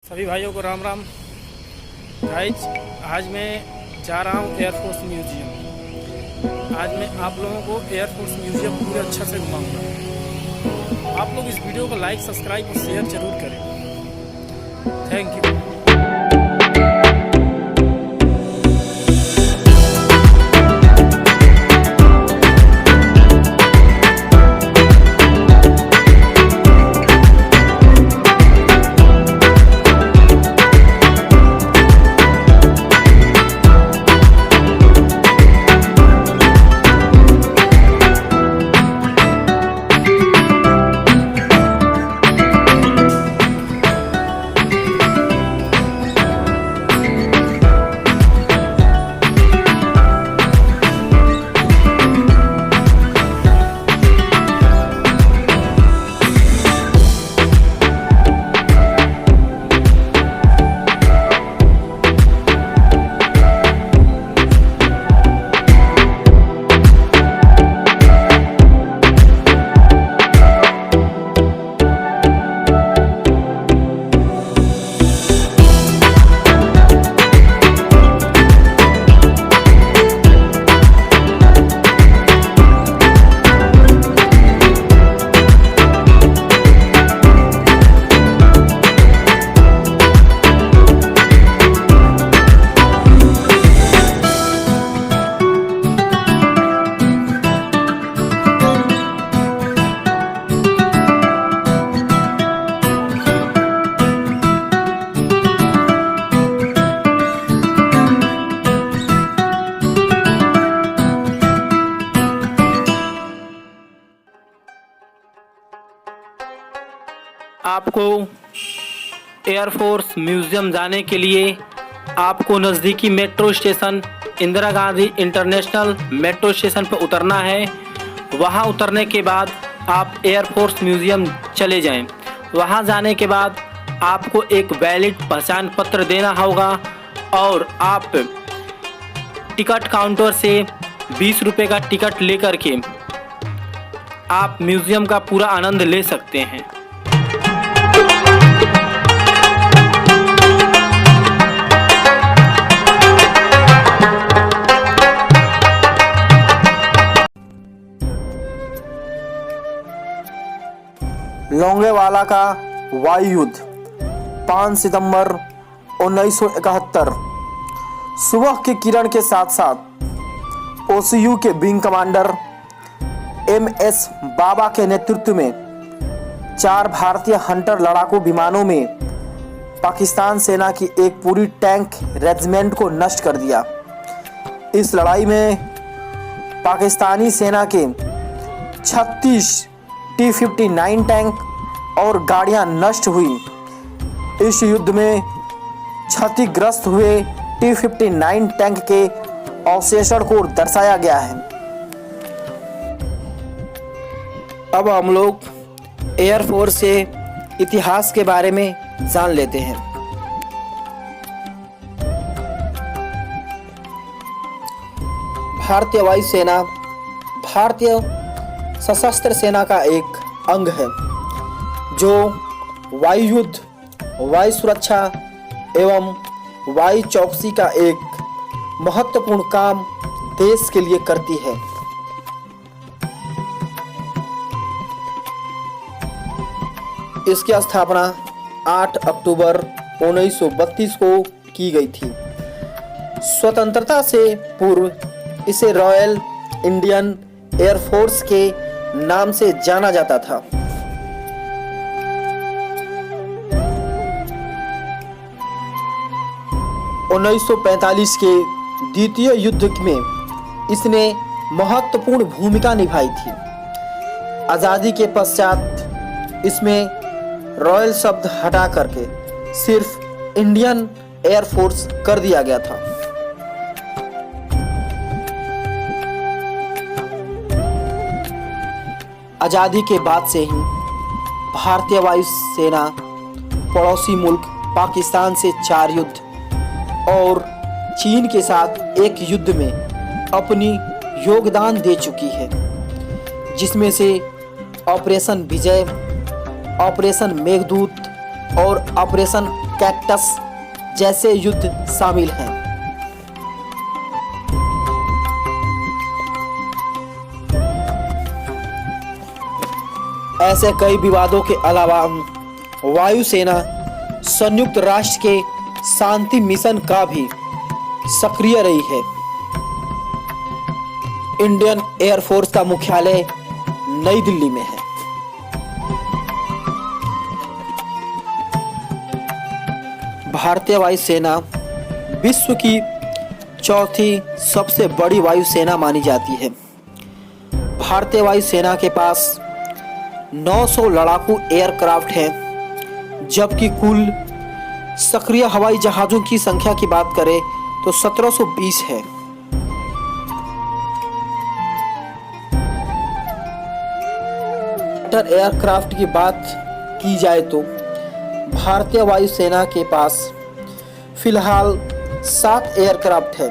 सभी भाइयों को राम राम। गाइज आज मैं जा रहा हूँ एयरफोर्स म्यूजियम। आज मैं आप लोगों को एयरफोर्स म्यूजियम पूरे अच्छा से घुमाऊंगा। आप लोग इस वीडियो को लाइक, सब्सक्राइब और शेयर जरूर करें। Thank you. आपको एयरफोर्स म्यूज़ियम जाने के लिए आपको नज़दीकी metro station Indira Gandhi international metro station पर उतरना है। वहां उतरने के बाद आप एयरफोर्स म्यूज़ियम चले जाएं। वहां जाने के बाद आपको एक वैलिड पहचान पत्र देना होगा और आप टिकट काउंटर से 20 रुपये का टिकट लेकर के आप म्यूज़ियम का पूरा आनंद ले सकते हैं। लोंगेवाला का वायु युद्ध 5 सितंबर 1971। सुबह की किरण के साथ साथ ओसीयू के विंग कमांडर MS बाबा के नेतृत्व में 4 भारतीय हंटर लड़ाकू विमानों में पाकिस्तान सेना की एक पूरी टैंक रेजिमेंट को नष्ट कर दिया। इस लड़ाई में पाकिस्तानी सेना के 36 T-59 टैंक और गाड़ियां नष्ट हुई। इस युद्ध में क्षतिग्रस्त हुए T-59 टैंक के अवशेषों को दर्शाया गया है। अब हम लोग एयरफोर्स से इतिहास के बारे में जान लेते हैं। भारतीय वायुसेना भारतीय सशस्त्र सेना का एक अंग है जो वायु युद्ध, वायु सुरक्षा एवं वायु चौकसी का एक महत्वपूर्ण काम देश के लिए करती है। इसकी स्थापना 8 अक्टूबर 1932 को की गई थी। स्वतंत्रता से पूर्व इसे रॉयल इंडियन एयरफोर्स के नाम से जाना जाता था। उन्नीस सौ 1945 के द्वितीय युद्ध में इसने महत्वपूर्ण भूमिका निभाई थी। आजादी के पश्चात इसमें रॉयल शब्द हटा करके सिर्फ इंडियन एयरफोर्स कर दिया गया था। आजादी के बाद से ही भारतीय वायुसेना पड़ोसी मुल्क पाकिस्तान से 4 युद्ध और चीन के साथ एक युद्ध में अपनी योगदान दे चुकी है, जिसमें से ऑपरेशन विजय, ऑपरेशन मेघदूत और ऑपरेशन कैक्टस जैसे युद्ध शामिल हैं। ऐसे कई विवादों के अलावा वायुसेना संयुक्त राष्ट्र के शांति मिशन का भी सक्रिय रही है। इंडियन एयरफोर्स का मुख्यालय नई दिल्ली में है। भारतीय वायुसेना विश्व की चौथी सबसे बड़ी वायुसेना मानी जाती है। भारतीय वायुसेना के पास 900 लड़ाकू एयरक्राफ्ट हैं, जबकि कुल सक्रिय हवाई जहाज़ों की संख्या की बात करें तो 1720 है। एयरक्राफ्ट की बात की जाए तो भारतीय वायुसेना के पास फिलहाल 7 एयरक्राफ्ट हैं।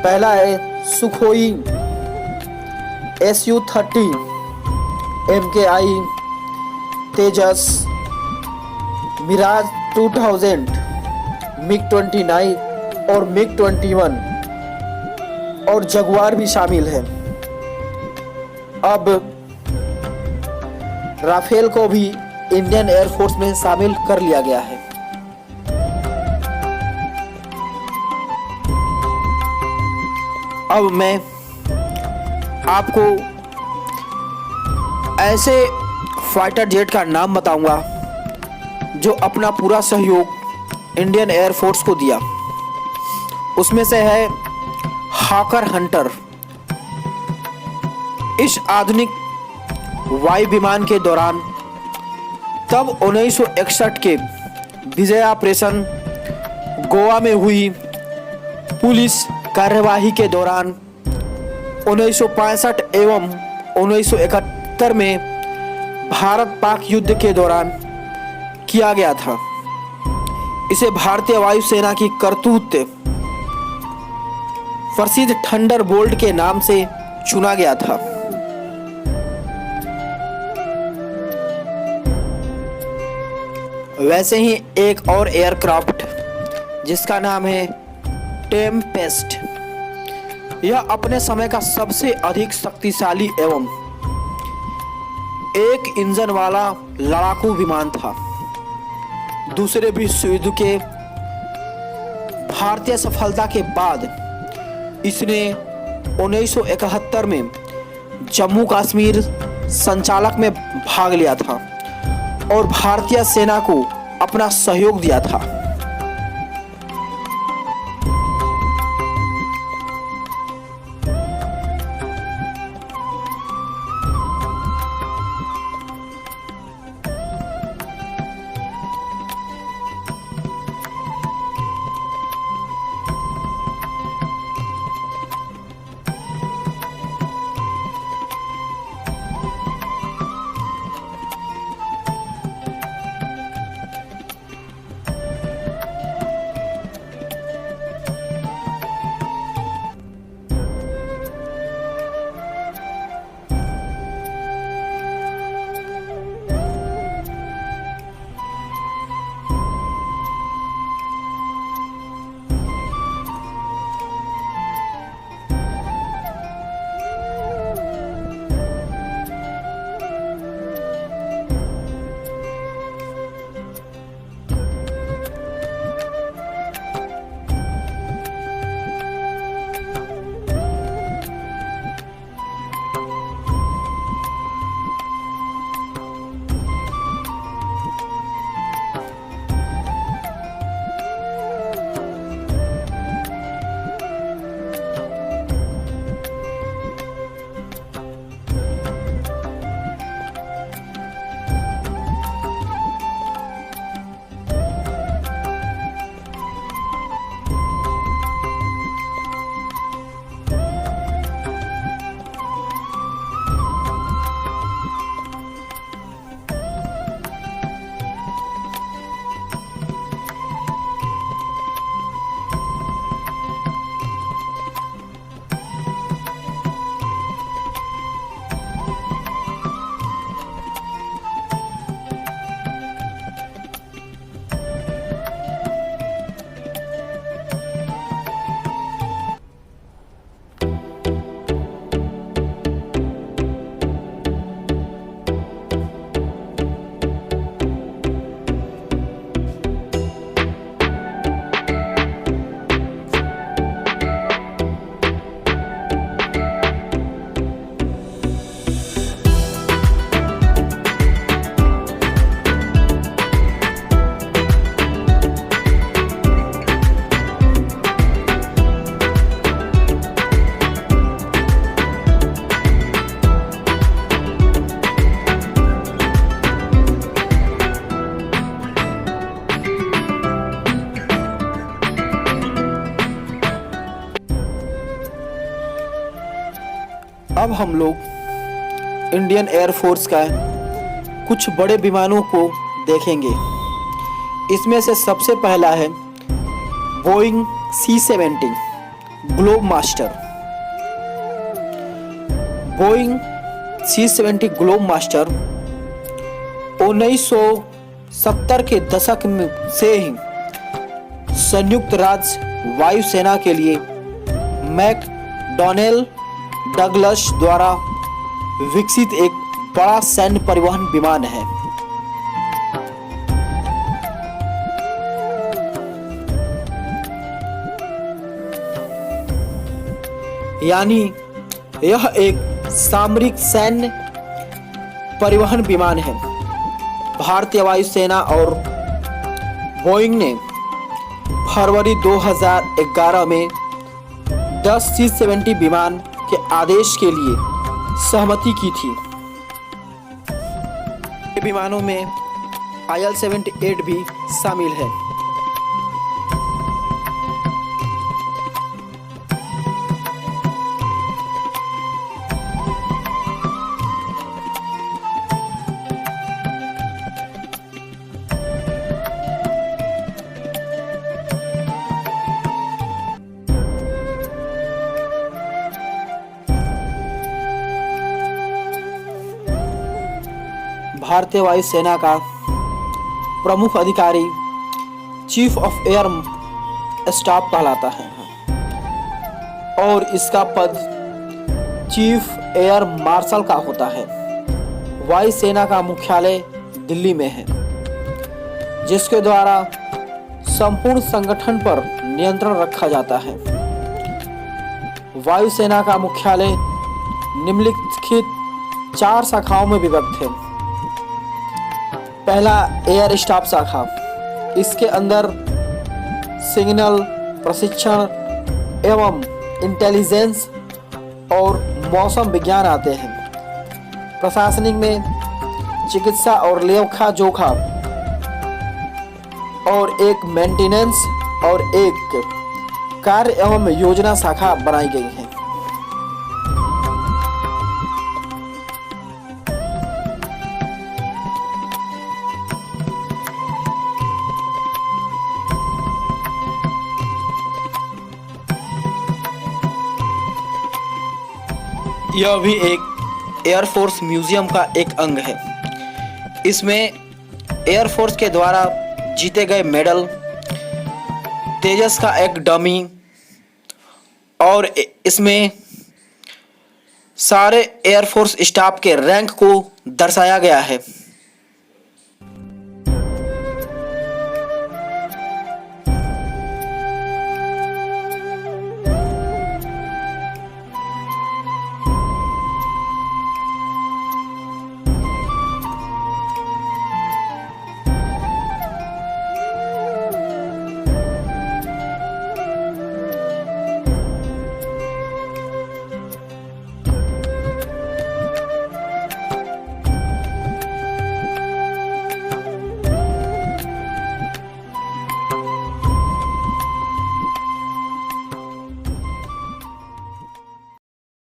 पहला है सुखोई Su-30, MKI तेजस, मिराज 2000, MiG-29 और MiG-21 और जगुआर भी शामिल है। अब राफेल को भी इंडियन एयरफोर्स में शामिल कर लिया गया है। अब मैं आपको ऐसे फाइटर जेट का नाम बताऊंगा जो अपना पूरा सहयोग इंडियन एयरफोर्स को दिया। उसमें से है हॉकर हंटर। इस आधुनिक वायु विमान के दौरान तब 1961 के विजय ऑपरेशन गोवा में हुई पुलिस कार्यवाही के दौरान 1965 एवं 1971 में भारत पाक युद्ध के दौरान किया गया था। इसे भारतीय वायुसेना की करतूत प्रसिद्ध थंडरबोल्ट के नाम से चुना गया था। वैसे ही एक और एयरक्राफ्ट जिसका नाम है टेम्पेस्ट, यह अपने समय का सबसे अधिक शक्तिशाली एवं एक इंजन वाला लड़ाकू विमान था। दूसरे विश्व युद्ध के भारतीय सफलता के बाद इसने 1971 में जम्मू कश्मीर संचालक में भाग लिया था और भारतीय सेना को अपना सहयोग दिया था। अब हम लोग इंडियन एयरफोर्स का कुछ बड़े विमानों को देखेंगे। इसमें से सबसे पहला है Boeing C-70 globe master. Boeing C-70 globe master 1970 के दशक में से ही संयुक्त राज्य वायुसेना के लिए मैकडॉनेल डगलस द्वारा विकसित एक बड़ा सैन्य परिवहन विमान है। यानी यह एक सामरिक सैन्य परिवहन विमान है। भारतीय वायुसेना और बोइंग ने फरवरी 2011 में 10 C-70 विमान के आदेश के लिए सहमति की थी। विमानों में IL-78 भी शामिल है। भारतीय वायुसेना का प्रमुख अधिकारी चीफ ऑफ एयर स्टाफ कहलाता है और इसका पद चीफ एयर मार्शल का होता है। वायुसेना का मुख्यालय दिल्ली में है, जिसके द्वारा संपूर्ण संगठन पर नियंत्रण रखा जाता है। वायुसेना का मुख्यालय निम्नलिखित 4 शाखाओं में विभक्त है। पहला एयर स्टाफ शाखा, इसके अंदर सिग्नल, प्रशिक्षण एवं इंटेलिजेंस और मौसम विज्ञान आते हैं। प्रशासनिक में चिकित्सा और लेखा जोखा और एक मेंटेनेंस और एक कार्य एवं योजना शाखा बनाई गई है। यह भी एक एयरफोर्स म्यूजियम का एक अंग है। इसमें एयरफोर्स के द्वारा जीते गए मेडल, तेजस का एक डमी और इसमें सारे एयरफोर्स स्टाफ के रैंक को दर्शाया गया है।